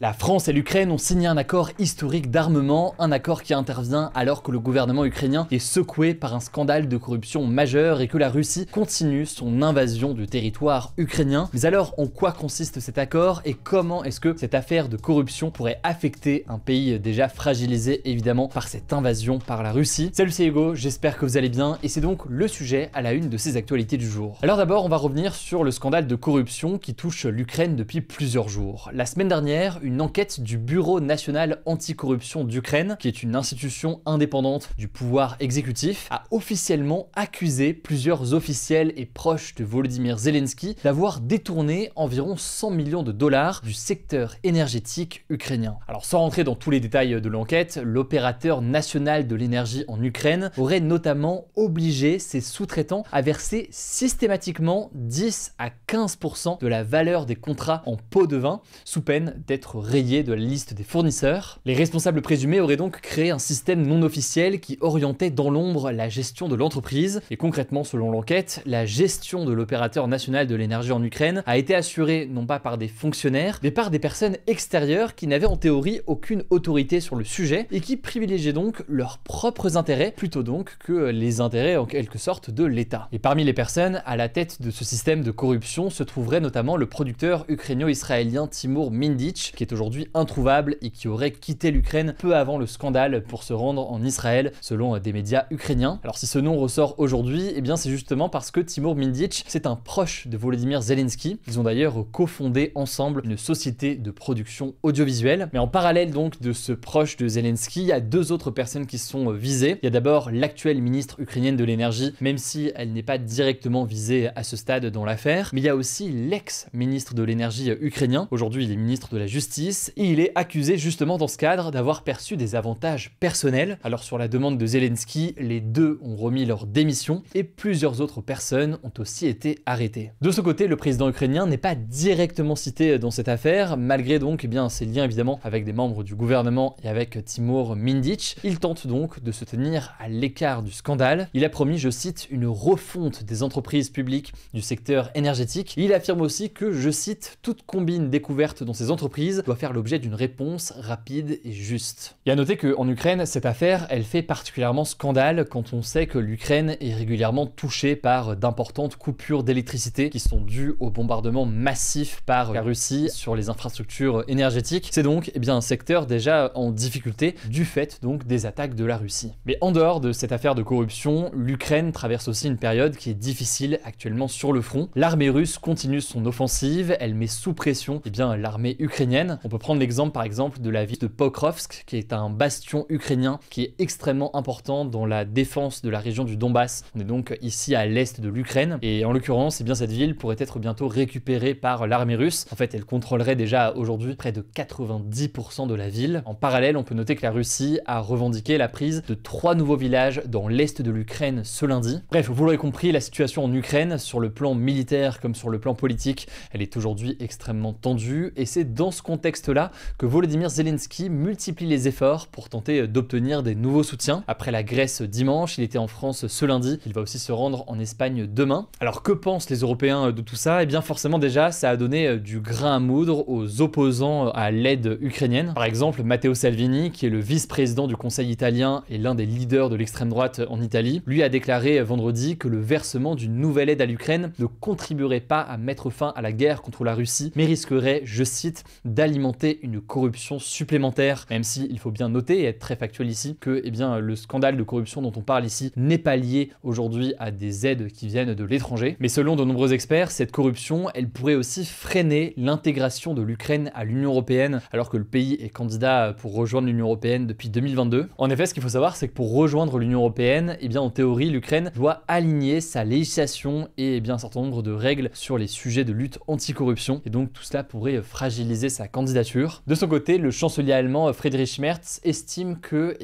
La France et l'Ukraine ont signé un accord historique d'armement, un accord qui intervient alors que le gouvernement ukrainien est secoué par un scandale de corruption majeur et que la Russie continue son invasion du territoire ukrainien. Mais alors, en quoi consiste cet accord et comment est-ce que cette affaire de corruption pourrait affecter un pays déjà fragilisé évidemment par cette invasion par la Russie? Salut, c'est Hugo, j'espère que vous allez bien et c'est donc le sujet à la une de ces actualités du jour. Alors d'abord, on va revenir sur le scandale de corruption qui touche l'Ukraine depuis plusieurs jours. La semaine dernière, une enquête du Bureau national anticorruption d'Ukraine, qui est une institution indépendante du pouvoir exécutif, a officiellement accusé plusieurs officiels et proches de Volodymyr Zelensky d'avoir détourné environ 100 millions de dollars du secteur énergétique ukrainien. Alors sans rentrer dans tous les détails de l'enquête, l'opérateur national de l'énergie en Ukraine aurait notamment obligé ses sous-traitants à verser systématiquement 10 à 15% de la valeur des contrats en pots de vin, sous peine d'être rayé de la liste des fournisseurs. Les responsables présumés auraient donc créé un système non officiel qui orientait dans l'ombre la gestion de l'entreprise. Et concrètement, selon l'enquête, la gestion de l'opérateur national de l'énergie en Ukraine a été assurée non pas par des fonctionnaires, mais par des personnes extérieures qui n'avaient en théorie aucune autorité sur le sujet et qui privilégiaient donc leurs propres intérêts plutôt donc que les intérêts en quelque sorte de l'État. Et parmi les personnes à la tête de ce système de corruption se trouverait notamment le producteur ukrainio-israélien Timur Mindich, qui est aujourd'hui introuvable et qui aurait quitté l'Ukraine peu avant le scandale pour se rendre en Israël, selon des médias ukrainiens. Alors si ce nom ressort aujourd'hui, eh bien c'est justement parce que Timur Mindich, c'est un proche de Volodymyr Zelensky. Ils ont d'ailleurs cofondé ensemble une société de production audiovisuelle. Mais en parallèle donc de ce proche de Zelensky, il y a deux autres personnes qui sont visées. Il y a d'abord l'actuelle ministre ukrainienne de l'énergie, même si elle n'est pas directement visée à ce stade dans l'affaire. Mais il y a aussi l'ex-ministre de l'énergie ukrainien. Aujourd'hui, il est ministre de la Justice et il est accusé justement dans ce cadre d'avoir perçu des avantages personnels. Alors sur la demande de Zelensky, les deux ont remis leur démission et plusieurs autres personnes ont aussi été arrêtées. De ce côté, le président ukrainien n'est pas directement cité dans cette affaire, malgré donc ses liens évidemment avec des membres du gouvernement et avec Timur Mindich. Il tente donc de se tenir à l'écart du scandale. Il a promis, je cite, une refonte des entreprises publiques du secteur énergétique. Il affirme aussi que, je cite, toute combine découverte dans ces entreprises doit faire l'objet d'une réponse rapide et juste. Il y a à noter qu'en Ukraine, cette affaire, elle fait particulièrement scandale quand on sait que l'Ukraine est régulièrement touchée par d'importantes coupures d'électricité qui sont dues au bombardement massif par la Russie sur les infrastructures énergétiques. C'est donc un secteur déjà en difficulté du fait donc des attaques de la Russie. Mais en dehors de cette affaire de corruption, l'Ukraine traverse aussi une période qui est difficile actuellement sur le front. L'armée russe continue son offensive, elle met sous pression l'armée ukrainienne. On peut prendre l'exemple par exemple de la ville de Pokrovsk, qui est un bastion ukrainien qui est extrêmement important dans la défense de la région du Donbass. On est donc ici à l'est de l'Ukraine et en l'occurrence, cette ville pourrait être bientôt récupérée par l'armée russe. En fait, elle contrôlerait déjà aujourd'hui près de 90% de la ville. En parallèle, on peut noter que la Russie a revendiqué la prise de 3 nouveaux villages dans l'est de l'Ukraine ce lundi. Bref, vous l'aurez compris, la situation en Ukraine, sur le plan militaire comme sur le plan politique, elle est aujourd'hui extrêmement tendue et c'est dans ce contexte-là que Volodymyr Zelensky multiplie les efforts pour tenter d'obtenir des nouveaux soutiens. Après la Grèce dimanche, il était en France ce lundi, il va aussi se rendre en Espagne demain. Alors que pensent les Européens de tout ça? Forcément déjà, ça a donné du grain à moudre aux opposants à l'aide ukrainienne. Par exemple, Matteo Salvini, qui est le vice-président du Conseil italien et l'un des leaders de l'extrême droite en Italie, lui a déclaré vendredi que le versement d'une nouvelle aide à l'Ukraine ne contribuerait pas à mettre fin à la guerre contre la Russie, mais risquerait, je cite, d'alimenter une corruption supplémentaire, même si il faut bien noter et être très factuel ici que le scandale de corruption dont on parle ici n'est pas lié aujourd'hui à des aides qui viennent de l'étranger. Mais selon de nombreux experts, cette corruption, elle pourrait aussi freiner l'intégration de l'Ukraine à l'Union européenne, alors que le pays est candidat pour rejoindre l'Union européenne depuis 2022. En effet, ce qu'il faut savoir, c'est que pour rejoindre l'Union européenne, en théorie, l'Ukraine doit aligner sa législation et un certain nombre de règles sur les sujets de lutte anticorruption. Et donc tout cela pourrait fragiliser sa candidature. De son côté, le chancelier allemand Friedrich Merz estime que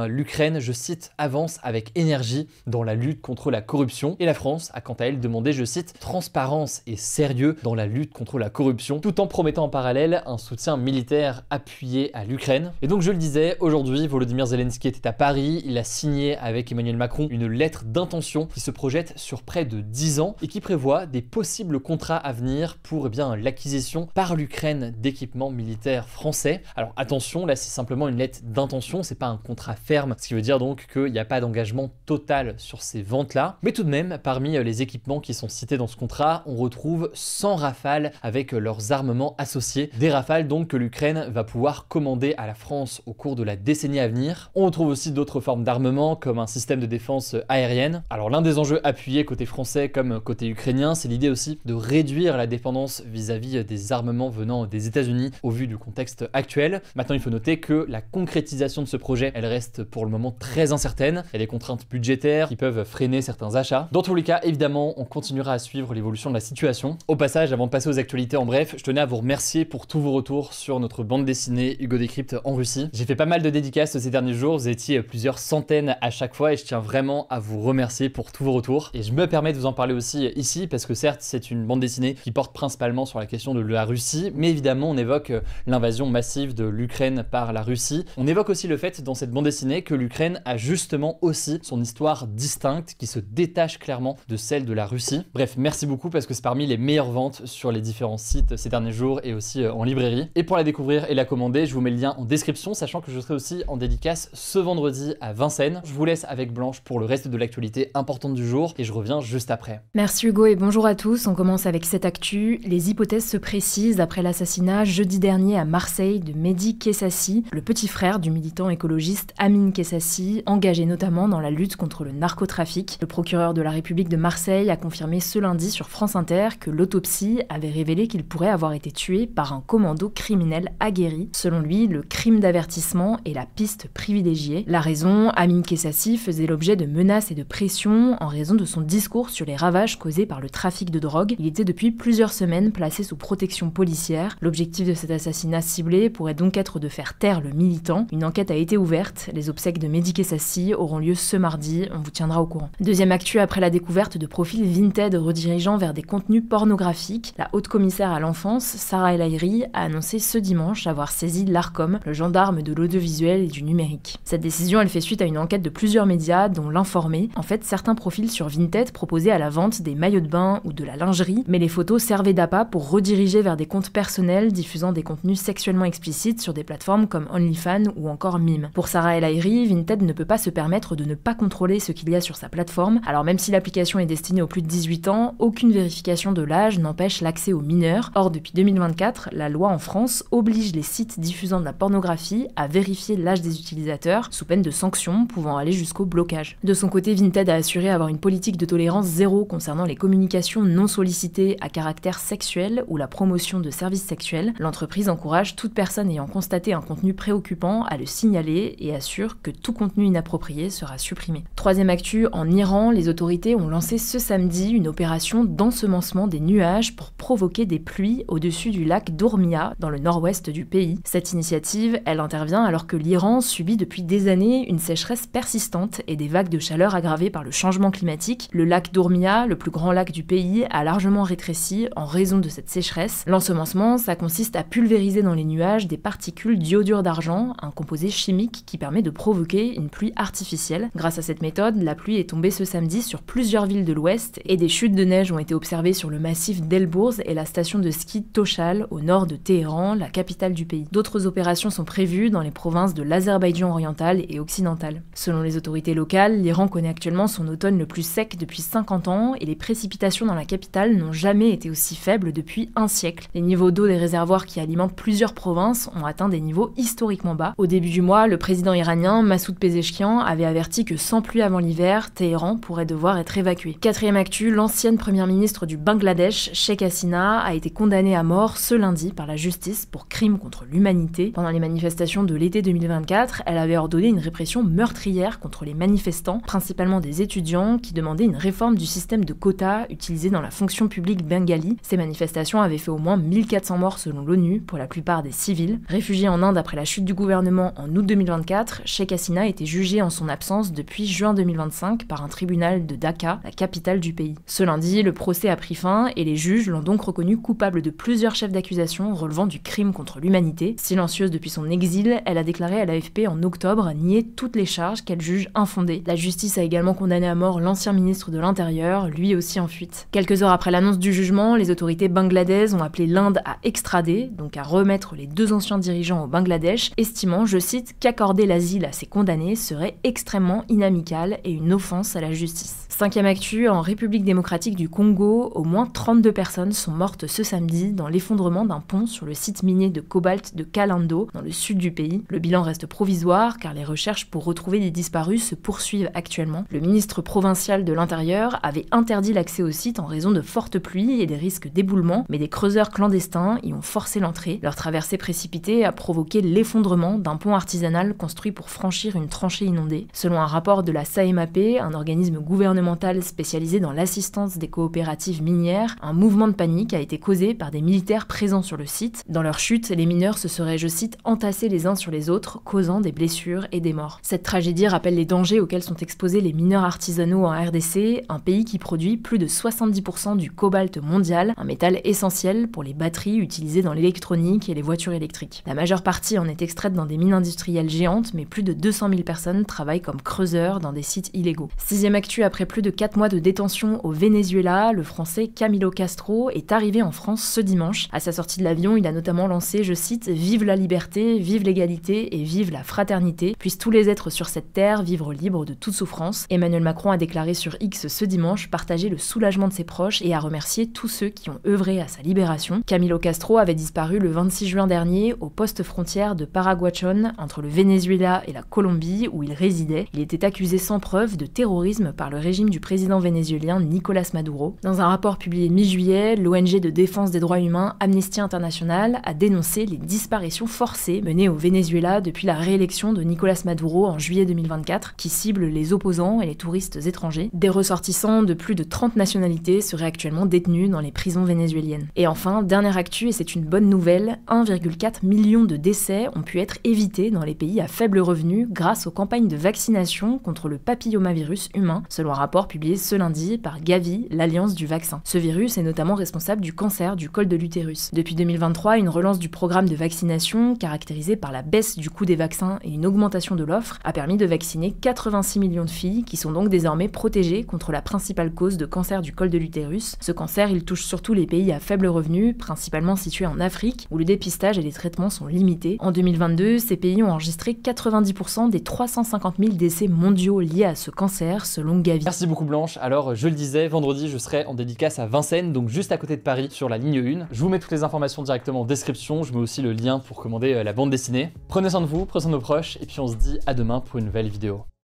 l'Ukraine, je cite, avance avec énergie dans la lutte contre la corruption. Et la France a quant à elle demandé, je cite, transparence et sérieux dans la lutte contre la corruption, tout en promettant en parallèle un soutien militaire appuyé à l'Ukraine. Et donc je le disais, aujourd'hui, Volodymyr Zelensky était à Paris, il a signé avec Emmanuel Macron une lettre d'intention qui se projette sur près de 10 ans et qui prévoit des possibles contrats à venir pour l'acquisition par l'Ukraine d'équipements équipements militaires français. Alors attention, là c'est simplement une lettre d'intention, c'est pas un contrat ferme, ce qui veut dire donc qu'il n'y a pas d'engagement total sur ces ventes-là. Mais tout de même, parmi les équipements qui sont cités dans ce contrat, on retrouve 100 Rafales avec leurs armements associés. Des Rafales donc que l'Ukraine va pouvoir commander à la France au cours de la décennie à venir. On retrouve aussi d'autres formes d'armement comme un système de défense aérienne. Alors l'un des enjeux appuyés côté français comme côté ukrainien, c'est l'idée aussi de réduire la dépendance vis-à-vis des armements venant des États-Unis au vu du contexte actuel. Maintenant, il faut noter que la concrétisation de ce projet, elle reste pour le moment très incertaine. Il y a des contraintes budgétaires qui peuvent freiner certains achats. Dans tous les cas, évidemment, on continuera à suivre l'évolution de la situation. Au passage, avant de passer aux actualités en bref, je tenais à vous remercier pour tous vos retours sur notre bande dessinée Hugo Décrypte en Russie. J'ai fait pas mal de dédicaces ces derniers jours, vous étiez plusieurs centaines à chaque fois et je tiens vraiment à vous remercier pour tous vos retours. Et je me permets de vous en parler aussi ici parce que certes, c'est une bande dessinée qui porte principalement sur la question de la Russie, mais évidemment, on évoque l'invasion massive de l'Ukraine par la Russie. On évoque aussi le fait dans cette bande dessinée que l'Ukraine a justement aussi son histoire distincte qui se détache clairement de celle de la Russie. Bref, merci beaucoup parce que c'est parmi les meilleures ventes sur les différents sites ces derniers jours et aussi en librairie. Et pour la découvrir et la commander, je vous mets le lien en description, sachant que je serai aussi en dédicace ce vendredi à Vincennes. Je vous laisse avec Blanche pour le reste de l'actualité importante du jour et je reviens juste après. Merci Hugo et bonjour à tous. On commence avec cette actu. Les hypothèses se précisent après l'assassinat jeudi dernier à Marseille de Mehdi Kessassi, le petit frère du militant écologiste Amine Kessassi, engagé notamment dans la lutte contre le narcotrafic. Le procureur de la République de Marseille a confirmé ce lundi sur France Inter que l'autopsie avait révélé qu'il pourrait avoir été tué par un commando criminel aguerri. Selon lui, le crime d'avertissement est la piste privilégiée. La raison, Amine Kessassi faisait l'objet de menaces et de pressions en raison de son discours sur les ravages causés par le trafic de drogue. Il était depuis plusieurs semaines placé sous protection policière. L'objectif de cet assassinat ciblé pourrait donc être de faire taire le militant. Une enquête a été ouverte. Les obsèques de Mehdi Kessassi auront lieu ce mardi. On vous tiendra au courant. Deuxième actu après la découverte de profils Vinted redirigeant vers des contenus pornographiques. La haute commissaire à l'enfance, Sarah El Haïry, a annoncé ce dimanche avoir saisi l'Arcom, le gendarme de l'audiovisuel et du numérique. Cette décision, elle fait suite à une enquête de plusieurs médias, dont l'Informé. En fait, certains profils sur Vinted proposaient à la vente des maillots de bain ou de la lingerie, mais les photos servaient d'appât pour rediriger vers des comptes personnels diffusant des contenus sexuellement explicites sur des plateformes comme OnlyFans ou encore Mime. Pour Sarah El Haïry, Vinted ne peut pas se permettre de ne pas contrôler ce qu'il y a sur sa plateforme. Alors même si l'application est destinée aux plus de 18 ans, aucune vérification de l'âge n'empêche l'accès aux mineurs. Or, depuis 2024, la loi en France oblige les sites diffusant de la pornographie à vérifier l'âge des utilisateurs, sous peine de sanctions pouvant aller jusqu'au blocage. De son côté, Vinted a assuré avoir une politique de tolérance zéro concernant les communications non sollicitées à caractère sexuel ou la promotion de services sexuels. L'entreprise encourage toute personne ayant constaté un contenu préoccupant à le signaler et assure que tout contenu inapproprié sera supprimé. Troisième actu, en Iran, les autorités ont lancé ce samedi une opération d'ensemencement des nuages pour provoquer des pluies au-dessus du lac d'Urmia, dans le nord-ouest du pays. Cette initiative, elle intervient alors que l'Iran subit depuis des années une sécheresse persistante et des vagues de chaleur aggravées par le changement climatique. Le lac d'Urmia, le plus grand lac du pays, a largement rétréci en raison de cette sécheresse. L'ensemencement, ça consiste à pulvériser dans les nuages des particules d'iodure d'argent, un composé chimique qui permet de provoquer une pluie artificielle. Grâce à cette méthode, la pluie est tombée ce samedi sur plusieurs villes de l'ouest et des chutes de neige ont été observées sur le massif d'Elbourz et la station de ski Tochal au nord de Téhéran, la capitale du pays. D'autres opérations sont prévues dans les provinces de l'Azerbaïdjan oriental et occidental. Selon les autorités locales, l'Iran connaît actuellement son automne le plus sec depuis 50 ans et les précipitations dans la capitale n'ont jamais été aussi faibles depuis un siècle. Les niveaux d'eau des réservoirs qui alimentent plusieurs provinces ont atteint des niveaux historiquement bas. Au début du mois, le président iranien Massoud Pezeshkian avait averti que sans pluie avant l'hiver, Téhéran pourrait devoir être évacué. Quatrième actu, l'ancienne première ministre du Bangladesh, Sheikh Hasina, a été condamnée à mort ce lundi par la justice pour crime contre l'humanité. Pendant les manifestations de l'été 2024, elle avait ordonné une répression meurtrière contre les manifestants, principalement des étudiants qui demandaient une réforme du système de quotas utilisé dans la fonction publique bengali. Ces manifestations avaient fait au moins 1400 morts selon l'ONU, pour la plupart des civils. Réfugié en Inde après la chute du gouvernement en août 2024, Sheikh Hasina a été jugé en son absence depuis juin 2025 par un tribunal de Dhaka, la capitale du pays. Ce lundi, le procès a pris fin et les juges l'ont donc reconnu coupable de plusieurs chefs d'accusation relevant du crime contre l'humanité. Silencieuse depuis son exil, elle a déclaré à l'AFP en octobre nier toutes les charges qu'elle juge infondées. La justice a également condamné à mort l'ancien ministre de l'Intérieur, lui aussi en fuite. Quelques heures après l'annonce du jugement, les autorités bangladaises ont appelé l'Inde à extrader extradés, donc à remettre les 2 anciens dirigeants au Bangladesh, estimant, je cite, qu'accorder l'asile à ces condamnés serait extrêmement inamical et une offense à la justice. 5e actu, en République démocratique du Congo, au moins 32 personnes sont mortes ce samedi dans l'effondrement d'un pont sur le site minier de cobalt de Kalando, dans le sud du pays. Le bilan reste provisoire car les recherches pour retrouver les disparus se poursuivent actuellement. Le ministre provincial de l'Intérieur avait interdit l'accès au site en raison de fortes pluies et des risques d'éboulement, mais des creuseurs clandestins y ont forcé l'entrée. Leur traversée précipitée a provoqué l'effondrement d'un pont artisanal construit pour franchir une tranchée inondée. Selon un rapport de la SAEMAP, un organisme gouvernemental spécialisé dans l'assistance des coopératives minières, un mouvement de panique a été causé par des militaires présents sur le site. Dans leur chute, les mineurs se seraient, je cite, entassés les uns sur les autres, causant des blessures et des morts. Cette tragédie rappelle les dangers auxquels sont exposés les mineurs artisanaux en RDC, un pays qui produit plus de 70% du cobalt mondial, un métal essentiel pour les batteries utilisées dans l'électronique et les voitures électriques. La majeure partie en est extraite dans des mines industrielles géantes, mais plus de 200 000 personnes travaillent comme creuseurs dans des sites illégaux. 6e actu, après plus de 4 mois de détention au Venezuela, le français Camilo Castro est arrivé en France ce dimanche. À sa sortie de l'avion, il a notamment lancé, je cite, « Vive la liberté, vive l'égalité et vive la fraternité, puissent tous les êtres sur cette terre vivre libres de toute souffrance ». Emmanuel Macron a déclaré sur X ce dimanche partager le soulagement de ses proches et a remercié tous ceux qui ont œuvré à sa libération. Camilo Castro avait disparu le 26 juin dernier au poste frontière de Paraguachón, entre le Venezuela et la Colombie, où il résidait. Il était accusé sans preuve de terrorisme par le régime du président vénézuélien Nicolás Maduro. Dans un rapport publié mi-juillet, l'ONG de défense des droits humains Amnesty International a dénoncé les disparitions forcées menées au Venezuela depuis la réélection de Nicolás Maduro en juillet 2024, qui cible les opposants et les touristes étrangers. Des ressortissants de plus de 30 nationalités seraient actuellement détenus dans les prisons vénézuéliennes. Et enfin, dernière actu, et c'est une bonne nouvelle, 1,4 million de décès ont pu être évités dans les pays à faible revenu grâce aux campagnes de vaccination contre le papillomavirus humain, selon un rapport publié ce lundi par Gavi, l'Alliance du vaccin. Ce virus est notamment responsable du cancer du col de l'utérus. Depuis 2023, une relance du programme de vaccination, caractérisée par la baisse du coût des vaccins et une augmentation de l'offre, a permis de vacciner 86 millions de filles qui sont donc désormais protégées contre la principale cause de cancer du col de l'utérus. Ce cancer, il touche surtout les pays à faible revenu, principalement situés en Afrique, où le dépistage et les traitements sont limités. En 2022, ces pays ont enregistré 90% des 350 000 décès mondiaux liés à ce cancer, selon Gavi. Merci beaucoup Blanche. Alors je le disais, vendredi je serai en dédicace à Vincennes, donc juste à côté de Paris, sur la ligne 1. Je vous mets toutes les informations directement en description, je mets aussi le lien pour commander la bande dessinée. Prenez soin de vous, prenez soin de nos proches, et puis on se dit à demain pour une nouvelle vidéo.